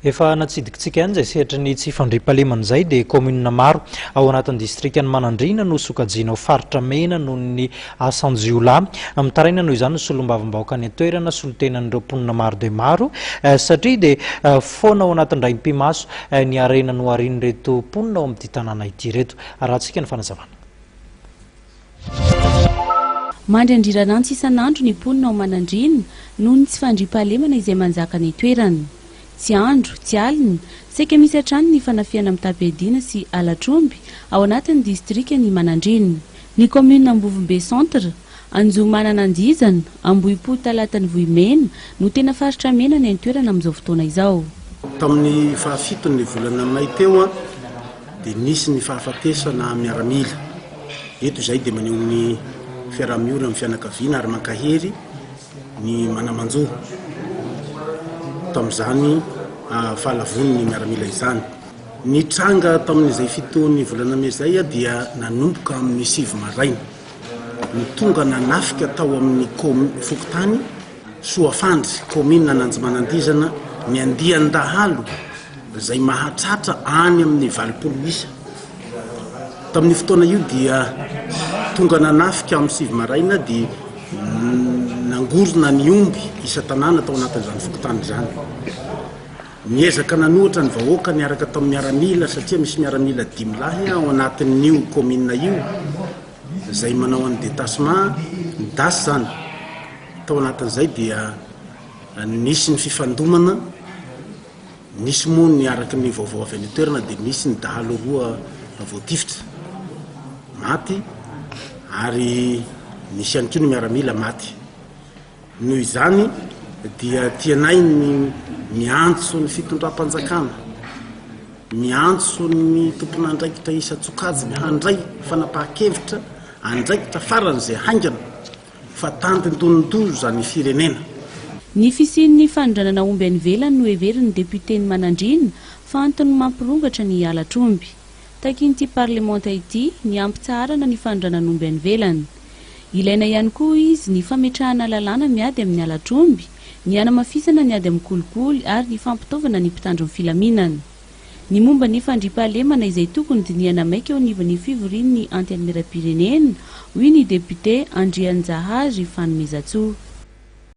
Efa natsidikitsika ihany izay sehatra ny tsy fandriam-pahalemana izay dia commune maro ao anatin'ny distriktany Manandrina no sokajiana ho faritra mena noho ny Asanjiola. Mitaraina noho izany ny solombavambahoaka ny toerana solotenan'ireo mponina maro dia maro satria dia foana ao anatin'ny raim-pimaso ny arena no arian'ireto mponina ao amin'ity tanàna ity reto. Arahantsika ny fanazavana. Mandry andriranantsy isan'andro ny mponina ao Manandrina noho ny tsy fandriam-pahalemana izay manjaka ny toerana. Tsy andro, tsy alina, saika misy hatrany ny fanafiana amin'ny Tapedina sy Alatromby ao anatin'ny distrikany Manandrina. Ny commune Ambovombe Centre, Anjomananandizana, Ambohipo Talatan'ny Vohimena no tena faritra mena ny toerana amin'izao fotoana izao. Tamin'ny fahafitony volana May teo dia nisy ny fahafatesana miaramila. Eto izay dia maneho ny fiaraha-miora amin'ny fianakaviana ary mankahery ny manamanjoa. Tamin'izany fahalavony ny miaramila izany. Ny tranga tamin'izay fitony volana May izay dia nanomboka amin'ny 7 maraina. Ny tonga nanafika tao amin'ny Fokotany, Soafandry, commune Anjomanandizana, ny Andian-dahalo izay mahatratra any amin'ny 20 isa. Tamin'ny fotoana io dia tonga nanafika amin'ny 7 maraina dia nangorona ny omby isa tanàna tao anatin'izany Fokotany izany. Miezaka nanohatra ny vahoaka niaraka tamin'ny miaramila satria misy miaramila 5 lahy ao anatin'io commune io izay manao ny détachement dasy zany. Tao anatin'izay dia nisy ny fifandomana, nisy moa niaraka ny vaovao avy any toerana dia nisy ny dahalo roa voatifitra maty ary nisy ihany koa ny miaramila maty. Noho izany dia tianay ny miantso ny fitondram-panjakana, miantso ny tompon'andraikitra isa-tsokajy handray fanapahan-kevitra andraikitra faran'izay haingana fa tantin-tonontozo zany firenena. Ny fisian'ny fanondranana omby any ivelany no everiny député ny Manandrina fa antony mampirongatra ny Alatromby. Takin'ity parlementa ity ny ampitsarana ny fanondranana omby any ivelany. Ilaina ihany koa izy ny fametrahana lalàna miady amin'ny Alatromby, ny anamafisana ny ady amin'ny kolikoly ary ny fampitaovana ny mpitandro ny filaminana. Ny momba ny fandriam-pahalemana izay tokony dinihana maika eo anivon'ny fivorian'ny anti-admirapirenena, hoy ny député Andrianjahazy Fanomezatsoa.